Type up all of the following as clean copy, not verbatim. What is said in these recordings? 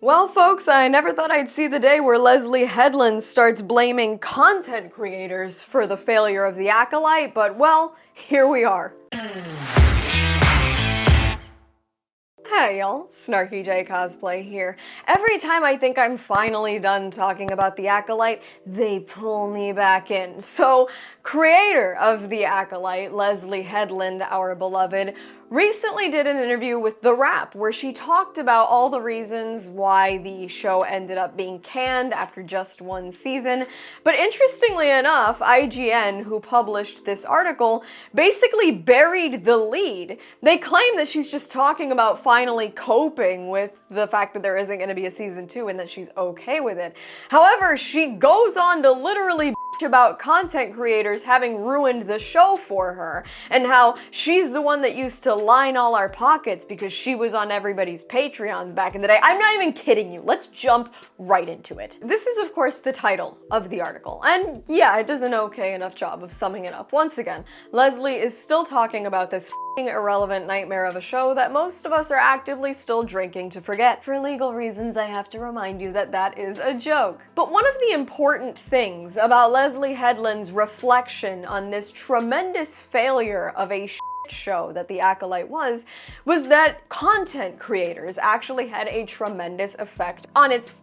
Well, folks, I never thought I'd see the day where Leslye Headland starts blaming content creators for the failure of the Acolyte, but well, here we are. Hey y'all, SnarkyJay cosplay here. Every time I think I'm finally done talking about the Acolyte, they pull me back in. So, creator of the Acolyte, Leslye Headland, our beloved, recently did an interview with The Wrap where she talked about all the reasons why the show ended up being canned after just one season. But interestingly enough, IGN, who published this article, basically buried the lead. They claim that she's just talking about finally coping with the fact that there isn't going to be a season 2 and that she's okay with it. However, she goes on to literally about content creators having ruined the show for her, and how she's the one that used to line all our pockets because she was on everybody's Patreons back in the day. I'm not even kidding you. Let's jump right into it. This is, of course, the title of the article, and yeah, it does an okay enough job of summing it up. Once again, Leslye is still talking about this irrelevant nightmare of a show that most of us are actively still drinking to forget. For legal reasons, I have to remind you that that is a joke. But one of the important things about Leslye Headland's reflection on this tremendous failure of a show that the Acolyte was that content creators actually had a tremendous effect on its,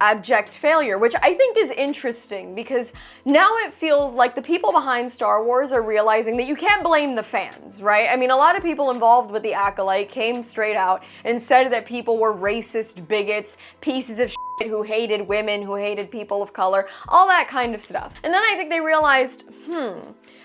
abject failure, which I think is interesting because now it feels like the people behind Star Wars are realizing that you can't blame the fans, right? I mean, a lot of people involved with the Acolyte came straight out and said that people were racist bigots, pieces of shit who hated women, who hated people of color, all that kind of stuff. And then I think they realized,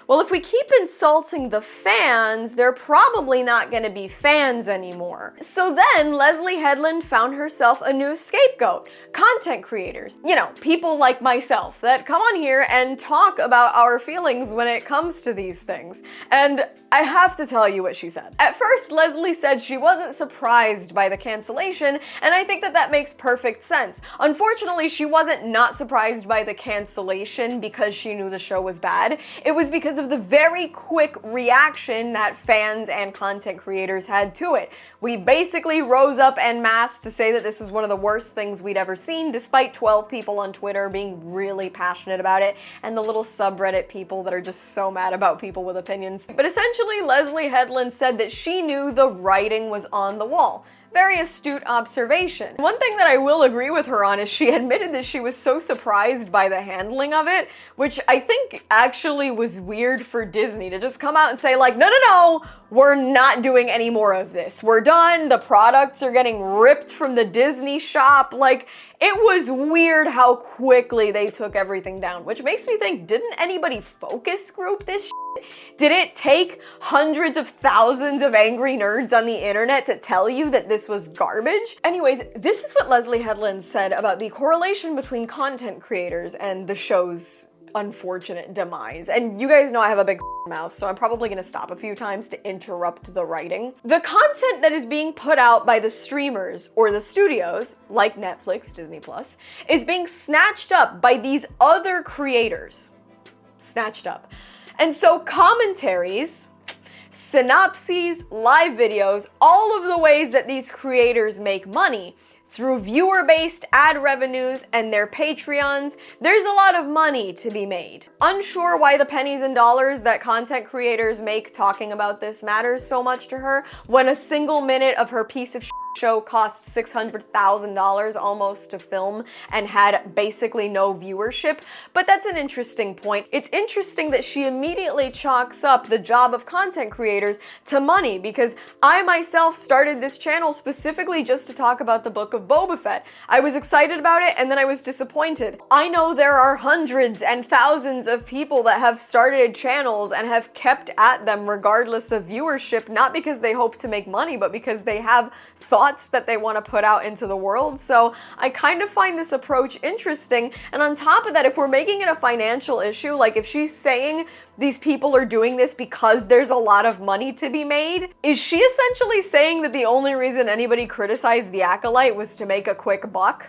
well, if we keep insulting the fans, they're probably not going to be fans anymore. So then Leslye Headland found herself a new scapegoat. Content creators. People like myself that come on here and talk about our feelings when it comes to these things. And I have to tell you what she said. At first, Leslye said she wasn't surprised by the cancellation, and I think that that makes perfect sense. Unfortunately, she wasn't not surprised by the cancellation because she knew the show was bad. It was because of the very quick reaction that fans and content creators had to it. We basically rose up en masse to say that this was one of the worst things we'd ever seen, despite 12 people on Twitter being really passionate about it, and the little subreddit people that are just so mad about people with opinions. But essentially, Leslye Headland said that she knew the writing was on the wall. Very astute observation. One thing that I will agree with her on is she admitted that she was so surprised by the handling of it, which I think actually was weird for Disney to just come out and say like, no, we're not doing any more of this. We're done. The products are getting ripped from the Disney shop. Like, it was weird how quickly they took everything down, which makes me think, didn't anybody focus group this shit? Did it take hundreds of thousands of angry nerds on the internet to tell you that this was garbage? Anyways, this is what Leslye Headland said about the correlation between content creators and the show's unfortunate demise. And you guys know I have a big mouth, so I'm probably gonna stop a few times to interrupt the writing. The content that is being put out by the streamers or the studios, like Netflix, Disney Plus, is being snatched up by these other creators. Snatched up. And so commentaries, synopses, live videos, all of the ways that these creators make money through viewer-based ad revenues and their Patreons, there's a lot of money to be made. Unsure why the pennies and dollars that content creators make talking about this matters so much to her when a single minute of her piece of show cost $600,000 almost to film and had basically no viewership, but that's an interesting point. It's interesting that she immediately chalks up the job of content creators to money, because I myself started this channel specifically just to talk about the book of Boba Fett. I was excited about it and then I was disappointed. I know there are hundreds and thousands of people that have started channels and have kept at them regardless of viewership, not because they hope to make money, but because they have thoughts that they want to put out into the world. So I kind of find this approach interesting. And on top of that, if we're making it a financial issue, like if she's saying these people are doing this because there's a lot of money to be made, is she essentially saying that the only reason anybody criticized the Acolyte was to make a quick buck?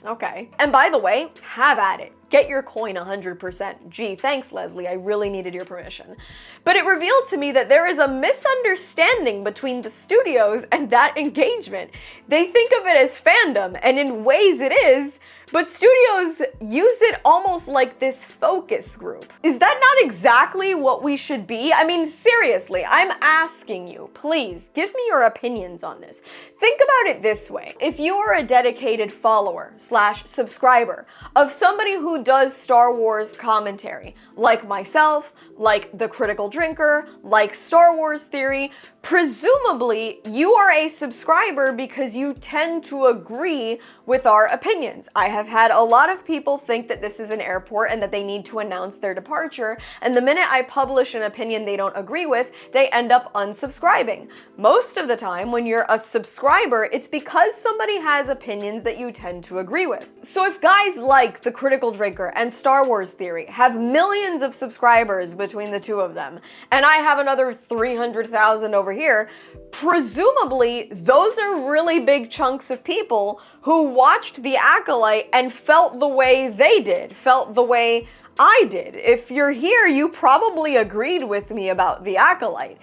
Okay. And by the way, have at it. get your coin 100%. Gee, thanks, Leslye, I really needed your permission. But it revealed to me that there is a misunderstanding between the studios and that engagement. They think of it as fandom, and in ways it is, but studios use it almost like this focus group. Is that not exactly what we should be? I mean, seriously, I'm asking you, please, give me your opinions on this. Think about it this way. If you are a dedicated follower / subscriber of somebody who does Star Wars commentary, like myself, like The Critical Drinker, like Star Wars Theory, presumably you are a subscriber because you tend to agree with our opinions. I have had a lot of people think that this is an airport and that they need to announce their departure, and the minute I publish an opinion they don't agree with, they end up unsubscribing. Most of the time, when you're a subscriber, it's because somebody has opinions that you tend to agree with. So if guys like The Critical Drinker and Star Wars Theory have millions of subscribers between the two of them, and I have another 300,000 over here, presumably those are really big chunks of people who watched The Acolyte and felt the way they did, felt the way I did. If you're here, you probably agreed with me about The Acolyte.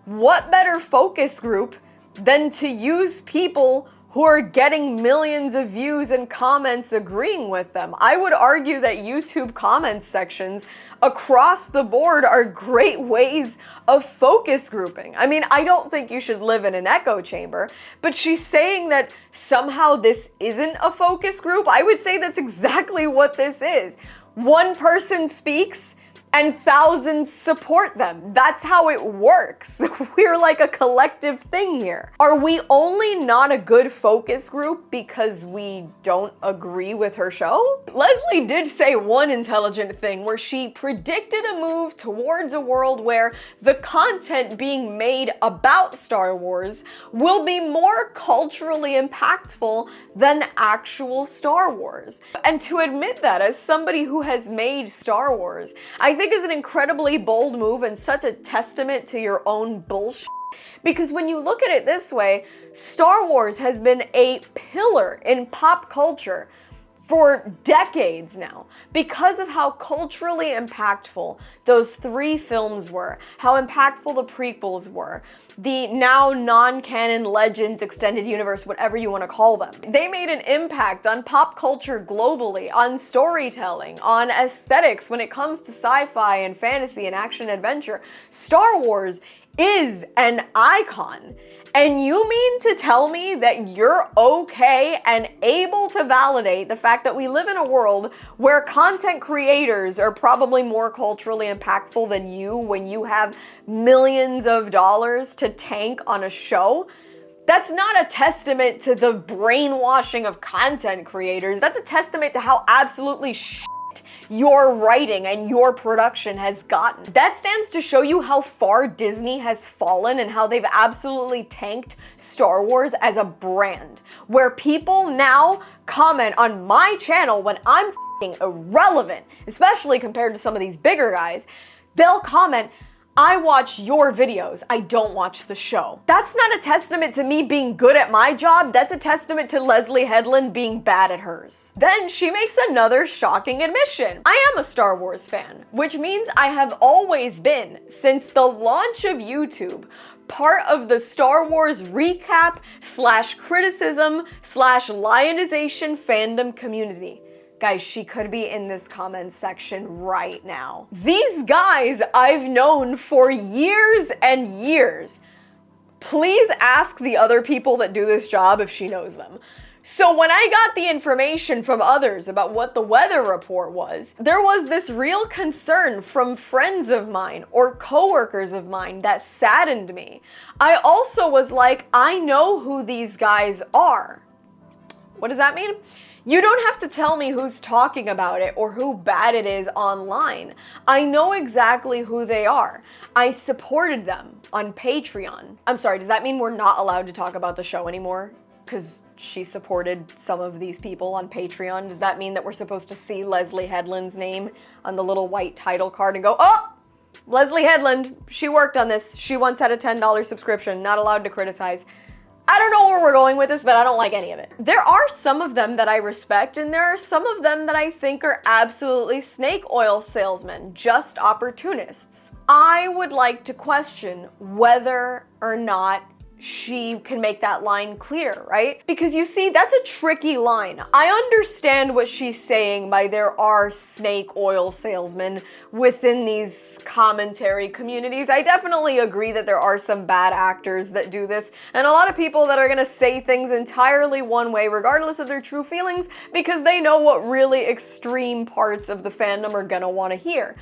What better focus group than to use people who are getting millions of views and comments agreeing with them? I would argue that YouTube comment sections across the board are great ways of focus grouping. I mean, I don't think you should live in an echo chamber, but she's saying that somehow this isn't a focus group. I would say that's exactly what this is. One person speaks and thousands support them. That's how it works. We're like a collective thing here. Are we only not a good focus group because we don't agree with her show? Leslye did say one intelligent thing where she predicted a move towards a world where the content being made about Star Wars will be more culturally impactful than actual Star Wars. And to admit that as somebody who has made Star Wars, I think is an incredibly bold move and such a testament to your own bullshit. Because when you look at it this way, Star Wars has been a pillar in pop culture for decades now because of how culturally impactful those 3 films were, how impactful the prequels were, the now non-canon Legends extended universe, whatever you want to call them. They made an impact on pop culture globally, on storytelling, on aesthetics when it comes to sci-fi and fantasy and action adventure. Star Wars is an icon. And you mean to tell me that you're okay and able to validate the fact that we live in a world where content creators are probably more culturally impactful than you when you have millions of dollars to tank on a show? That's not a testament to the brainwashing of content creators. That's a testament to how absolutely your writing and your production has gotten. That stands to show you how far Disney has fallen and how they've absolutely tanked Star Wars as a brand, where people now comment on my channel when I'm f***ing irrelevant, especially compared to some of these bigger guys. They'll comment, I watch your videos, I don't watch the show. That's not a testament to me being good at my job, that's a testament to Leslye Headland being bad at hers. Then she makes another shocking admission. I am a Star Wars fan, which means I have always been, since the launch of YouTube, part of the Star Wars recap / criticism / lionization fandom community. Guys, she could be in this comment section right now. These guys I've known for years and years. Please ask the other people that do this job if she knows them. So when I got the information from others about what the weather report was, there was this real concern from friends of mine or coworkers of mine that saddened me. I also was like, I know who these guys are. What does that mean? You don't have to tell me who's talking about it or who bad it is online. I know exactly who they are. I supported them on Patreon. I'm sorry, does that mean we're not allowed to talk about the show anymore? Because she supported some of these people on Patreon. Does that mean that we're supposed to see Leslye Headland's name on the little white title card and go, oh, Leslye Headland, she worked on this. She once had a $10 subscription, not allowed to criticize. I don't know where we're going with this, but I don't like any of it. There are some of them that I respect, and there are some of them that I think are absolutely snake oil salesmen, just opportunists. I would like to question whether or not she can make that line clear, right? Because you see, that's a tricky line. I understand what she's saying by there are snake oil salesmen within these commentary communities. I definitely agree that there are some bad actors that do this, and a lot of people that are gonna say things entirely one way, regardless of their true feelings, because they know what really extreme parts of the fandom are gonna wanna hear.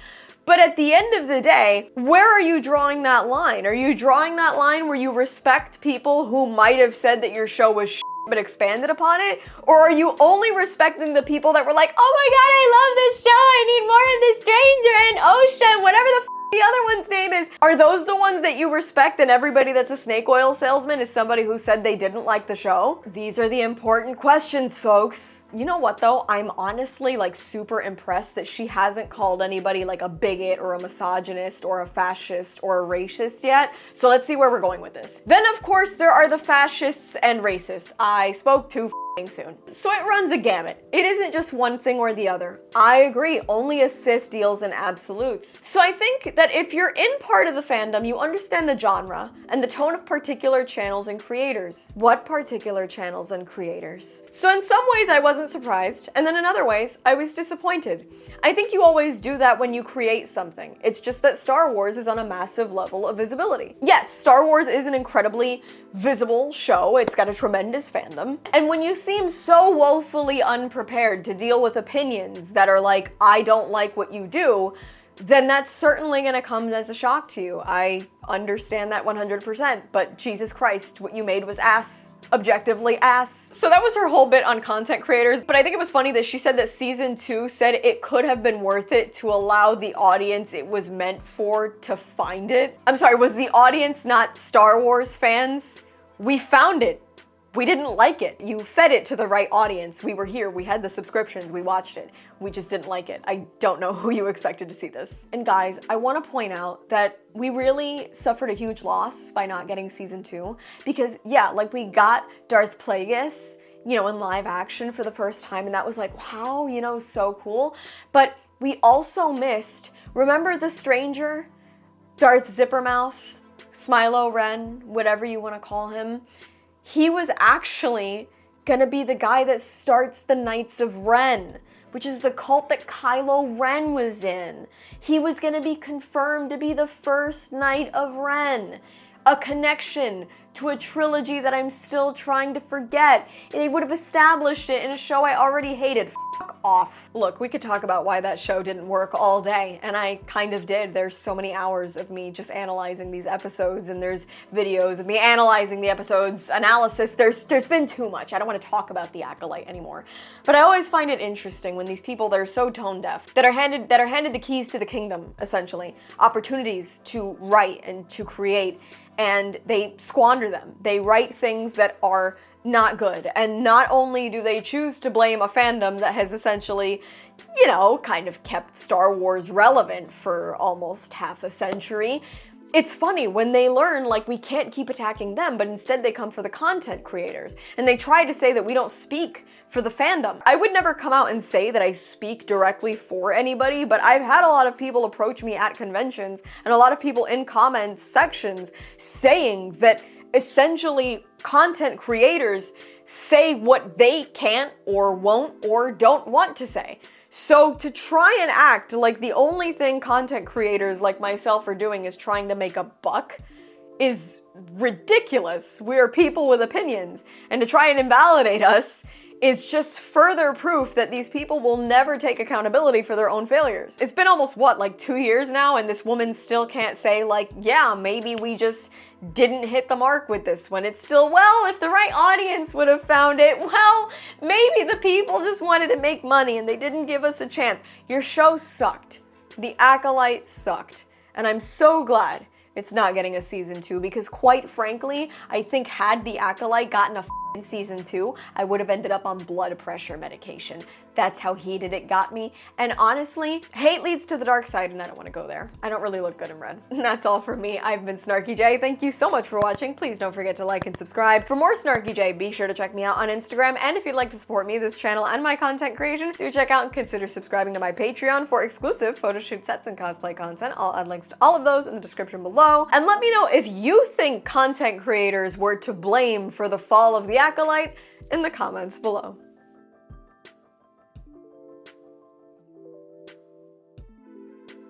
But at the end of the day, where are you drawing that line? Are you drawing that line where you respect people who might have said that your show was shit but expanded upon it? Or are you only respecting the people that were like, oh my god, I love this show, I need more of the Stranger and Ocean, whatever the other one's name is? Are those the ones that you respect, and everybody that's a snake oil salesman is somebody who said they didn't like the show? These are the important questions, folks. You know what though? I'm honestly like super impressed that she hasn't called anybody like a bigot or a misogynist or a fascist or a racist yet. So let's see where we're going with this. Then of course there are the fascists and racists. I spoke too soon. So it runs a gamut. It isn't just one thing or the other. I agree, only a Sith deals in absolutes. So I think that if you're in part of the fandom, you understand the genre and the tone of particular channels and creators. What particular channels and creators? So in some ways I wasn't surprised, and then in other ways I was disappointed. I think you always do that when you create something. It's just that Star Wars is on a massive level of visibility. Yes, Star Wars is an incredibly visible show. It's got a tremendous fandom. And when you seem so woefully unprepared to deal with opinions that are like, I don't like what you do, then that's certainly gonna come as a shock to you. I understand that 100%, but Jesus Christ, what you made was ass. Objectively ass. So that was her whole bit on content creators, but I think it was funny that she said that season 2 said it could have been worth it to allow the audience it was meant for to find it. I'm sorry, was the audience not Star Wars fans? We found it. We didn't like it. You fed it to the right audience. We were here, we had the subscriptions, we watched it. We just didn't like it. I don't know who you expected to see this. And guys, I want to point out that we really suffered a huge loss by not getting season 2, because yeah, like we got Darth Plagueis, you know, in live action for the first time, and that was like, wow, you know, so cool. But we also missed, remember the Stranger? Darth Zippermouth, Smilo Ren, whatever you want to call him. He was actually gonna be the guy that starts the Knights of Ren, which is the cult that Kylo Ren was in. He was gonna be confirmed to be the first Knight of Ren. A connection to a trilogy that I'm still trying to forget. They would have established it in a show I already hated. Fuck off. Look, we could talk about why that show didn't work all day, and I kind of did. There's so many hours of me just analyzing these episodes, and there's videos of me analyzing the episodes, analysis. There's been too much. I don't want to talk about the Acolyte anymore. But I always find it interesting when these people that are so tone deaf, that are handed the keys to the kingdom, essentially, opportunities to write and to create, and they squander them. They write things that are not good. And not only do they choose to blame a fandom that has essentially, you know, kind of kept Star Wars relevant for almost half a century, it's funny when they learn, like, we can't keep attacking them, but instead they come for the content creators. And they try to say that we don't speak for the fandom. I would never come out and say that I speak directly for anybody, but I've had a lot of people approach me at conventions and a lot of people in comments sections saying that essentially content creators say what they can't or won't or don't want to say. So to try and act like the only thing content creators like myself are doing is trying to make a buck is ridiculous. We are people with opinions, and to try and invalidate us is just further proof that these people will never take accountability for their own failures. It's been almost, what, like 2 years now, and this woman still can't say, like, yeah, maybe we just didn't hit the mark with this one. It's still, well, if the right audience would have found it, well, maybe the people just wanted to make money and they didn't give us a chance. Your show sucked. The Acolyte sucked. And I'm so glad it's not getting a season 2, because quite frankly, I think had the Acolyte gotten a in season 2, I would have ended up on blood pressure medication. That's how heated it got me. And honestly, hate leads to the dark side and I don't want to go there. I don't really look good in red. And that's all from me. I've been SnarkyJay. Thank you so much for watching. Please don't forget to like and subscribe. For more SnarkyJay, be sure to check me out on Instagram. And if you'd like to support me, this channel, and my content creation, do check out and consider subscribing to my Patreon for exclusive photo shoot sets and cosplay content. I'll add links to all of those in the description below. And let me know if you think content creators were to blame for the fall of the Acolyte in the comments below.